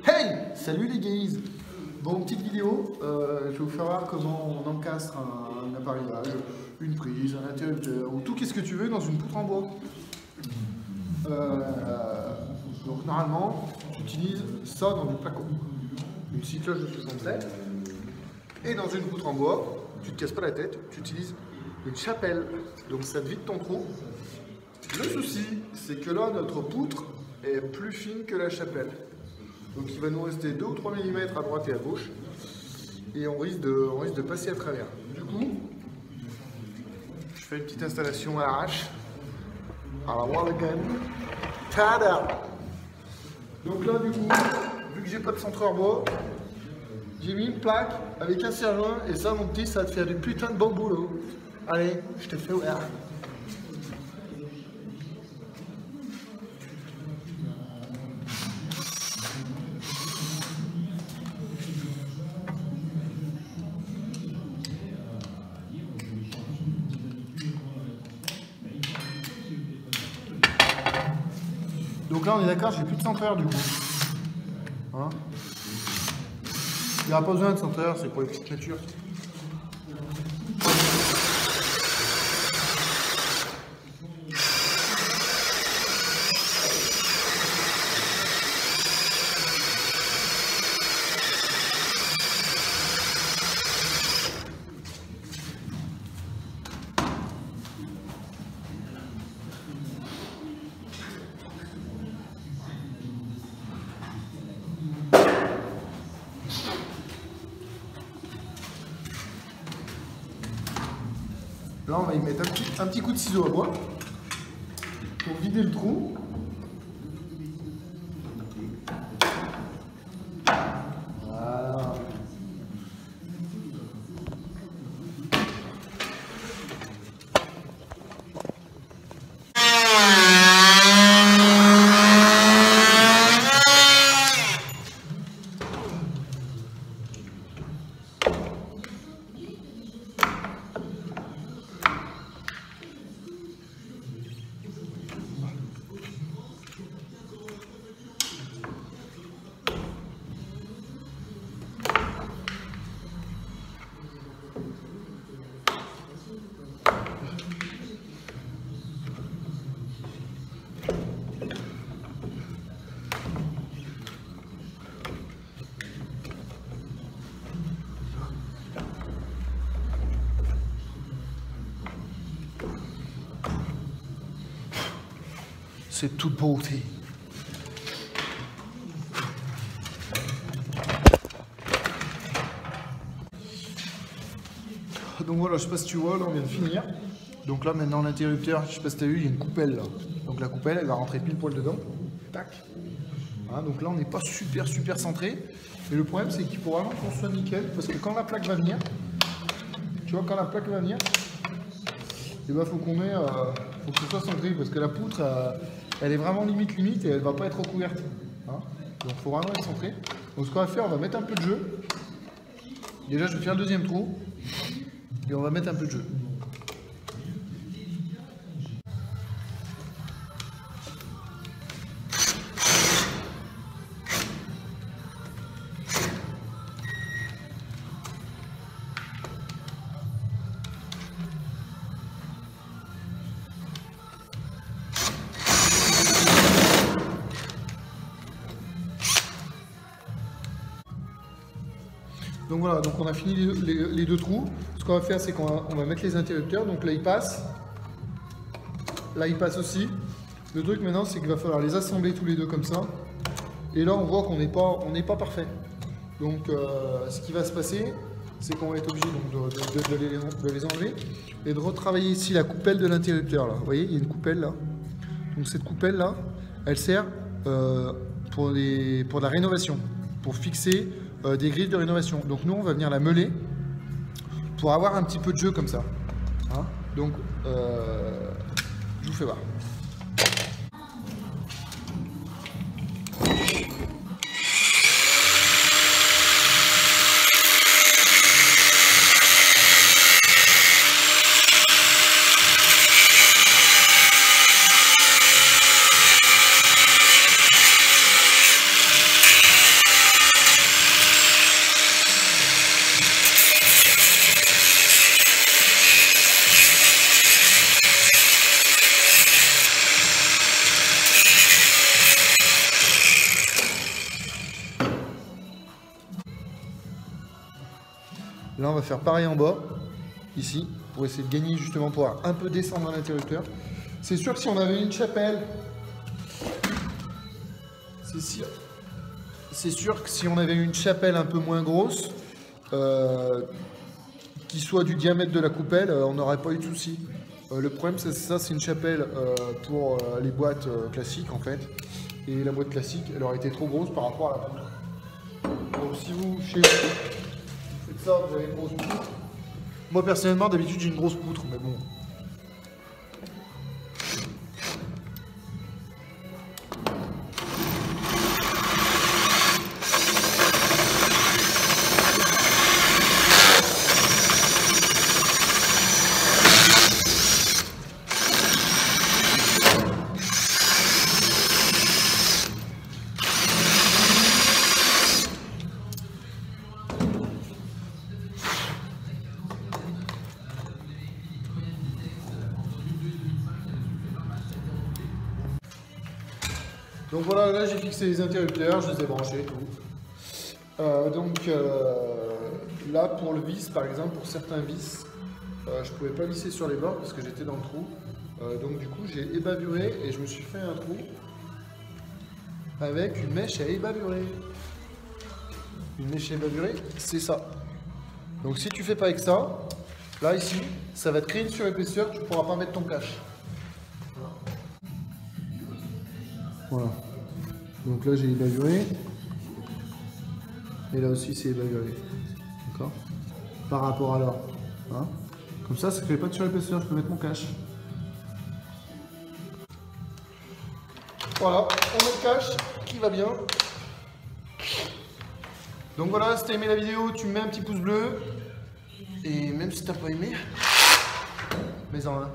Hey! Salut les gays! Bon, petite vidéo, je vais vous faire voir comment on encastre un appareillage, une prise, un interrupteur, ou tout qu'est-ce que tu veux dans une poutre en bois. Donc normalement, tu utilises ça dans du placo. Une scie cloche de 67. Et dans une poutre en bois, tu te casses pas la tête, tu utilises une chapelle. Donc ça te vide ton trou. Le souci, c'est que là, notre poutre est plus fine que la chapelle. Donc il va nous rester 2 ou 3 mm à droite et à gauche. Et on risque de passer à travers. Du coup, je fais une petite installation à l'arrache. À la wall again. Tada! Donc là, du coup, vu que j'ai pas de centreur bois, j'ai mis une plaque avec un serre-joint. Et ça, mon petit, ça va te faire du putain de bon boulot. Allez, je te fais ouvrir. Donc là on est d'accord, j'ai plus de centreur du coup. Hein, il n'y aura pas besoin de centreur, c'est pour les petites natures. Là, on va y mettre un petit coup de ciseau à bois pour vider le trou. Voilà. C'est toute beauté. Donc voilà, je sais pas si tu vois, là on vient de finir. Donc là maintenant l'interrupteur, je sais pas si tu as vu, il y a une coupelle là. Donc la coupelle, elle va rentrer pile poil dedans. Tac. Voilà, donc là on n'est pas super centré. Et le problème c'est qu'il faut vraiment qu'on soit nickel. Parce que quand la plaque va venir, tu vois, quand la plaque va venir, il faut qu'on ait, faut que ce soit centré. Parce que la poutre, elle est vraiment limite et elle va pas être recouverte. Hein, donc il faut vraiment être centré. Donc ce qu'on va faire, on va mettre un peu de jeu. Déjà je vais faire le deuxième trou. Et on va mettre un peu de jeu. Donc voilà, donc on a fini les 2 trous. Ce qu'on va faire, c'est qu'on va mettre les interrupteurs. Donc là, il passe. Là, il passe aussi. Le truc maintenant, c'est qu'il va falloir les assembler tous les deux comme ça. Et là, on voit qu'on n'est pas parfait. Donc, ce qui va se passer, c'est qu'on va être obligé donc, de les enlever et de retravailler ici la coupelle de l'interrupteur. Vous voyez, il y a une coupelle là. Donc cette coupelle là, elle sert pour la rénovation, pour fixer des grilles de rénovation. Donc nous on va venir la meuler pour avoir un petit peu de jeu comme ça. Hein, donc je vous fais voir. Là, on va faire pareil en bas, ici, pour essayer de gagner justement, pour un peu descendre l'interrupteur. C'est sûr que si on avait une chapelle, c'est sûr que si on avait une chapelle un peu moins grosse, qui soit du diamètre de la coupelle, on n'aurait pas eu de souci. Le problème, c'est ça, c'est une chapelle pour les boîtes classiques en fait. Et la boîte classique, elle aurait été trop grosse par rapport à la poutre. Donc si vous, chez vous, faites ça, vous avez une grosse poutre. Moi personnellement, d'habitude, j'ai une grosse poutre, mais bon. Donc voilà, là j'ai fixé les interrupteurs, je les ai branchés et tout. Là pour le vis, par exemple, pour certains vis, je pouvais pas visser sur les bords parce que j'étais dans le trou. Donc du coup j'ai ébavuré et je me suis fait un trou avec une mèche à ébavurer. Une mèche à ébavurer, c'est ça. Donc si tu fais pas avec ça, là ici, ça va te créer une surépaisseur, tu pourras pas mettre ton cache. Voilà. Donc là j'ai ébavuré. Et là aussi c'est ébavuré. D'accord? Par rapport à là. Hein? Comme ça ne crée pas de surépaisseur, je peux mettre mon cache. Voilà, on met le cache qui va bien. Donc voilà, si t'as aimé la vidéo, tu me mets un petit pouce bleu. Et même si t'as pas aimé, mets-en un.